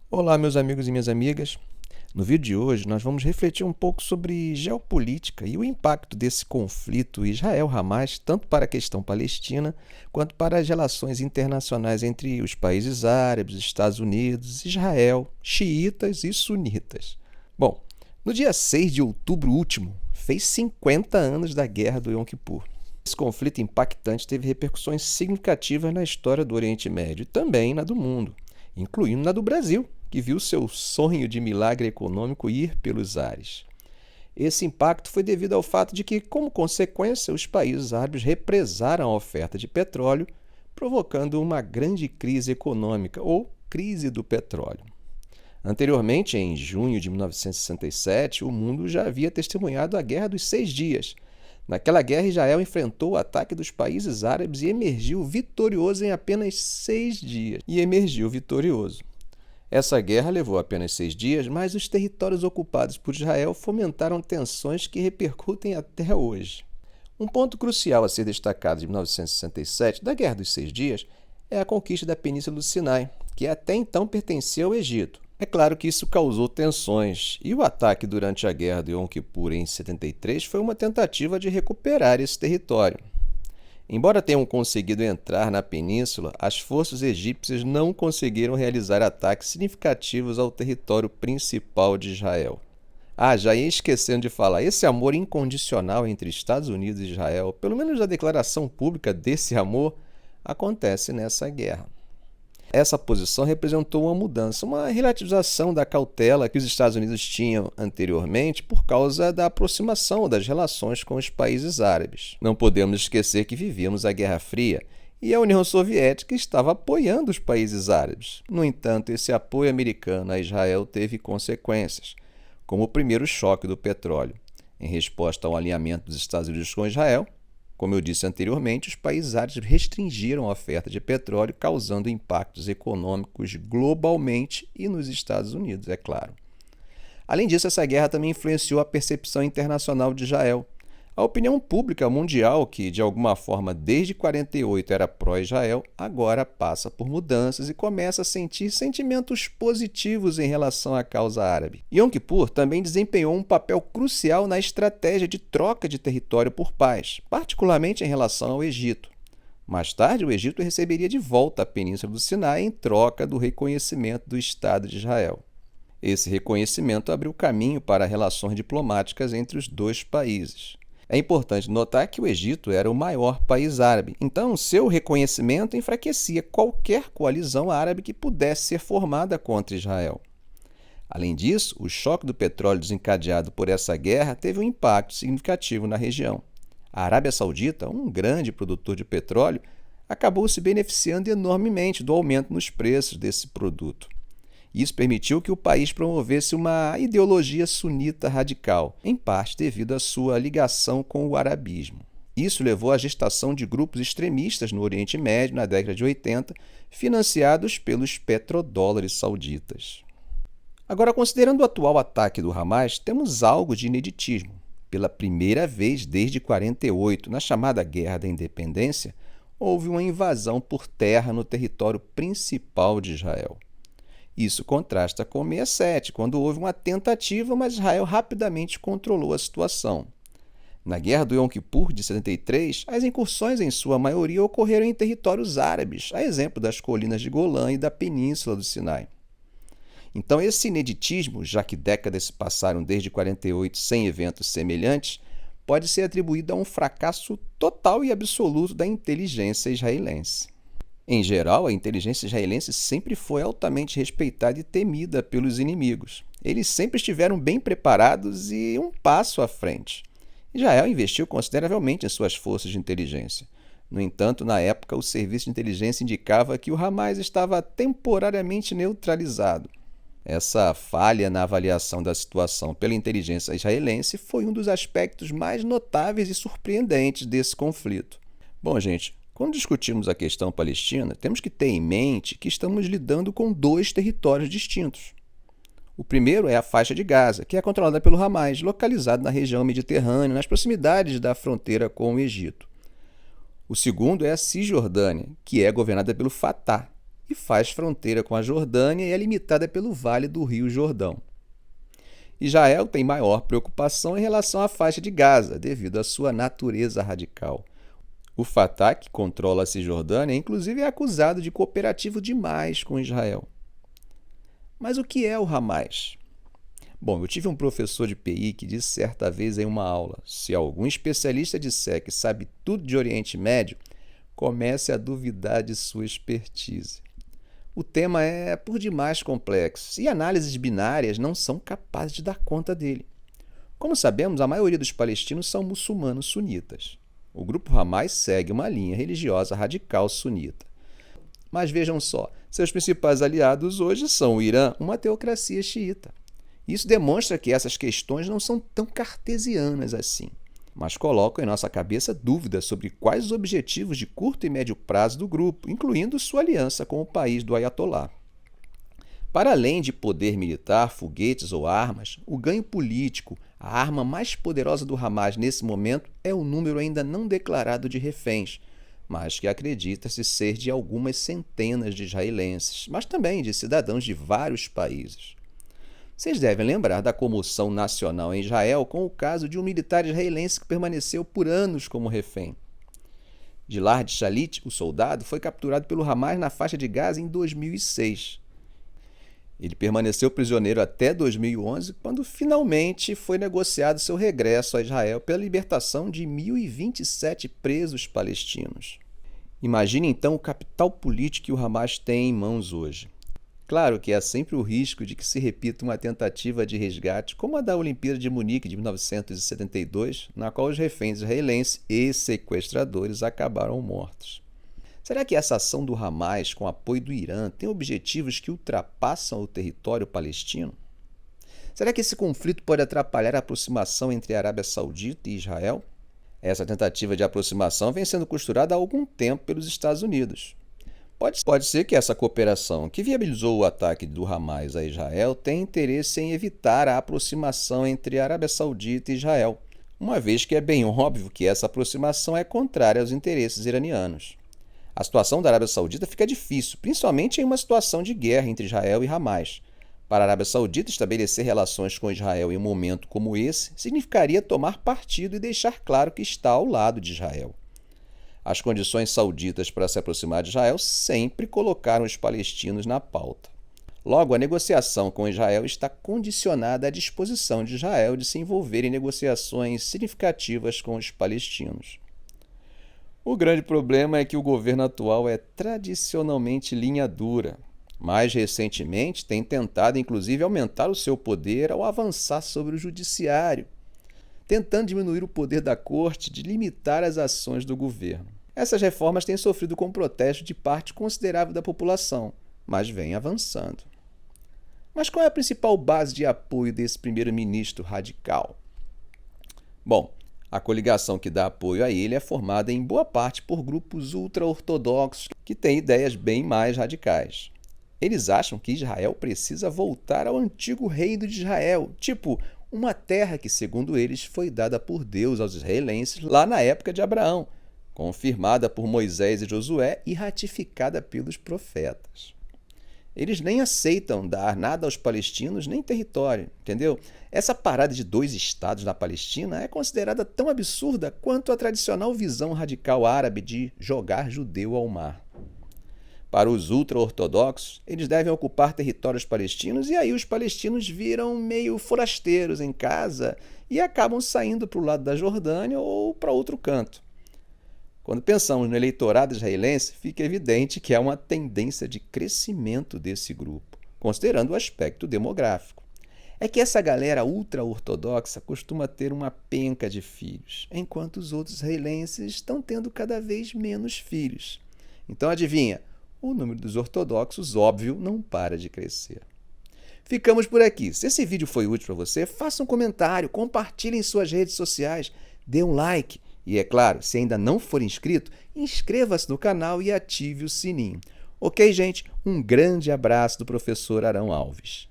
Olá, meus amigos e minhas amigas. No vídeo de hoje, nós vamos refletir um pouco sobre geopolítica e o impacto desse conflito Israel-Hamas, tanto para a questão palestina, quanto para as relações internacionais entre os países árabes, Estados Unidos, Israel, xiitas e sunitas. Bom, no dia 6 de outubro último, fez 50 anos da Guerra do Yom Kippur. Esse conflito impactante teve repercussões significativas na história do Oriente Médio e também na do mundo, incluindo na do Brasil, que viu seu sonho de milagre econômico ir pelos ares. Esse impacto foi devido ao fato de que, como consequência, os países árabes represaram a oferta de petróleo, provocando uma grande crise econômica, ou crise do petróleo. Anteriormente, em junho de 1967, o mundo já havia testemunhado a Guerra dos 6 Dias. Naquela guerra, Israel enfrentou o ataque dos países árabes e emergiu vitorioso em apenas 6 dias. Essa guerra levou apenas 6 dias, mas os territórios ocupados por Israel fomentaram tensões que repercutem até hoje. Um ponto crucial a ser destacado de 1967, da Guerra dos 6 Dias, é a conquista da Península do Sinai, que até então pertencia ao Egito. É claro que isso causou tensões, e o ataque durante a Guerra de Yom Kippur em 73 foi uma tentativa de recuperar esse território. Embora tenham conseguido entrar na península, as forças egípcias não conseguiram realizar ataques significativos ao território principal de Israel. Já ia esquecendo de falar, esse amor incondicional entre Estados Unidos e Israel, pelo menos a declaração pública desse amor, acontece nessa guerra. Essa posição representou uma mudança, uma relativização da cautela que os Estados Unidos tinham anteriormente por causa da aproximação das relações com os países árabes. Não podemos esquecer que vivíamos a Guerra Fria e a União Soviética estava apoiando os países árabes. No entanto, esse apoio americano a Israel teve consequências, como o primeiro choque do petróleo. Em resposta ao alinhamento dos Estados Unidos com Israel, como eu disse anteriormente, os países árabes restringiram a oferta de petróleo, causando impactos econômicos globalmente e nos Estados Unidos, é claro. Além disso, essa guerra também influenciou a percepção internacional de Israel. A opinião pública mundial, que de alguma forma desde 1948 era pró-Israel, agora passa por mudanças e começa a sentir sentimentos positivos em relação à causa árabe. Yom Kippur também desempenhou um papel crucial na estratégia de troca de território por paz, particularmente em relação ao Egito. Mais tarde, o Egito receberia de volta a Península do Sinai em troca do reconhecimento do Estado de Israel. Esse reconhecimento abriu caminho para relações diplomáticas entre os dois países. É importante notar que o Egito era o maior país árabe, então seu reconhecimento enfraquecia qualquer coalizão árabe que pudesse ser formada contra Israel. Além disso, o choque do petróleo desencadeado por essa guerra teve um impacto significativo na região. A Arábia Saudita, um grande produtor de petróleo, acabou se beneficiando enormemente do aumento nos preços desse produto. Isso permitiu que o país promovesse uma ideologia sunita radical, em parte devido à sua ligação com o arabismo. Isso levou à gestação de grupos extremistas no Oriente Médio na década de 80, financiados pelos petrodólares sauditas. Agora, considerando o atual ataque do Hamas, temos algo de ineditismo. Pela primeira vez desde 1948, na chamada Guerra da Independência, houve uma invasão por terra no território principal de Israel. Isso contrasta com 1967, quando houve uma tentativa, mas Israel rapidamente controlou a situação. Na Guerra do Yom Kippur de 73, as incursões em sua maioria ocorreram em territórios árabes, a exemplo das colinas de Golã e da Península do Sinai. Então, esse ineditismo, já que décadas se passaram desde 1948 sem eventos semelhantes, pode ser atribuído a um fracasso total e absoluto da inteligência israelense. Em geral, a inteligência israelense sempre foi altamente respeitada e temida pelos inimigos. Eles sempre estiveram bem preparados e um passo à frente. Israel investiu consideravelmente em suas forças de inteligência. No entanto, na época, o serviço de inteligência indicava que o Hamas estava temporariamente neutralizado. Essa falha na avaliação da situação pela inteligência israelense foi um dos aspectos mais notáveis e surpreendentes desse conflito. Bom, gente, quando discutimos a questão palestina, temos que ter em mente que estamos lidando com dois territórios distintos. O primeiro é a faixa de Gaza, que é controlada pelo Hamas, localizado na região mediterrânea, nas proximidades da fronteira com o Egito. O segundo é a Cisjordânia, que é governada pelo Fatah. e faz fronteira com a Jordânia e é limitada pelo vale do Rio Jordão. Israel tem maior preocupação em relação à faixa de Gaza, devido à sua natureza radical. O Fatah, que controla a Cisjordânia, inclusive é acusado de cooperativo demais com Israel. Mas o que é o Hamas? Bom, eu tive um professor de PI que disse certa vez em uma aula: se algum especialista disser que sabe tudo de Oriente Médio, comece a duvidar de sua expertise. O tema é por demais complexo e análises binárias não são capazes de dar conta dele. Como sabemos, a maioria dos palestinos são muçulmanos sunitas. O grupo Hamas segue uma linha religiosa radical sunita. Mas vejam só, seus principais aliados hoje são o Irã, uma teocracia xiita. Isso demonstra que essas questões não são tão cartesianas assim, mas colocam em nossa cabeça dúvidas sobre quais os objetivos de curto e médio prazo do grupo, incluindo sua aliança com o país do Ayatollah. Para além de poder militar, foguetes ou armas, o ganho político, a arma mais poderosa do Hamas nesse momento é o número ainda não declarado de reféns, mas que acredita-se ser de algumas centenas de israelenses, mas também de cidadãos de vários países. Vocês devem lembrar da comoção nacional em Israel com o caso de um militar israelense que permaneceu por anos como refém. Gilad Shalit, o soldado, foi capturado pelo Hamas na faixa de Gaza em 2006. Ele permaneceu prisioneiro até 2011, quando finalmente foi negociado seu regresso a Israel pela libertação de 1.027 presos palestinos. Imagine então o capital político que o Hamas tem em mãos hoje. Claro que há sempre o risco de que se repita uma tentativa de resgate, como a da Olimpíada de Munique de 1972, na qual os reféns israelenses e sequestradores acabaram mortos. Será que essa ação do Hamas, com apoio do Irã, tem objetivos que ultrapassam o território palestino? Será que esse conflito pode atrapalhar a aproximação entre a Arábia Saudita e Israel? Essa tentativa de aproximação vem sendo costurada há algum tempo pelos Estados Unidos. Pode ser que essa cooperação, que viabilizou o ataque do Hamas a Israel, tenha interesse em evitar a aproximação entre a Arábia Saudita e Israel, uma vez que é bem óbvio que essa aproximação é contrária aos interesses iranianos. A situação da Arábia Saudita fica difícil, principalmente em uma situação de guerra entre Israel e Hamas. Para a Arábia Saudita, estabelecer relações com Israel em um momento como esse significaria tomar partido e deixar claro que está ao lado de Israel. As condições sauditas para se aproximar de Israel sempre colocaram os palestinos na pauta. Logo, a negociação com Israel está condicionada à disposição de Israel de se envolver em negociações significativas com os palestinos. O grande problema é que o governo atual é tradicionalmente linha dura. Mais recentemente, tem tentado inclusive aumentar o seu poder ao avançar sobre o judiciário, tentando diminuir o poder da corte de limitar as ações do governo. Essas reformas têm sofrido com protesto de parte considerável da população, mas vêm avançando. Mas qual é a principal base de apoio desse primeiro-ministro radical? Bom, a coligação que dá apoio a ele é formada em boa parte por grupos ultra-ortodoxos que têm ideias bem mais radicais. Eles acham que Israel precisa voltar ao antigo reino de Israel, tipo uma terra que, segundo eles, foi dada por Deus aos israelenses lá na época de Abraão, confirmada por Moisés e Josué e ratificada pelos profetas. Eles nem aceitam dar nada aos palestinos, nem território, entendeu? Essa parada de 2 estados na Palestina é considerada tão absurda quanto a tradicional visão radical árabe de jogar judeu ao mar. Para os ultra-ortodoxos, eles devem ocupar territórios palestinos e aí os palestinos viram meio forasteiros em casa e acabam saindo para o lado da Jordânia ou para outro canto. Quando pensamos no eleitorado israelense, fica evidente que há uma tendência de crescimento desse grupo, considerando o aspecto demográfico. É que essa galera ultra-ortodoxa costuma ter uma penca de filhos, enquanto os outros israelenses estão tendo cada vez menos filhos. Então, adivinha? O número dos ortodoxos, óbvio, não para de crescer. Ficamos por aqui. Se esse vídeo foi útil para você, faça um comentário, compartilhe em suas redes sociais, dê um like. E é claro, se ainda não for inscrito, inscreva-se no canal e ative o sininho. Ok, gente? Um grande abraço do professor Arão Alves.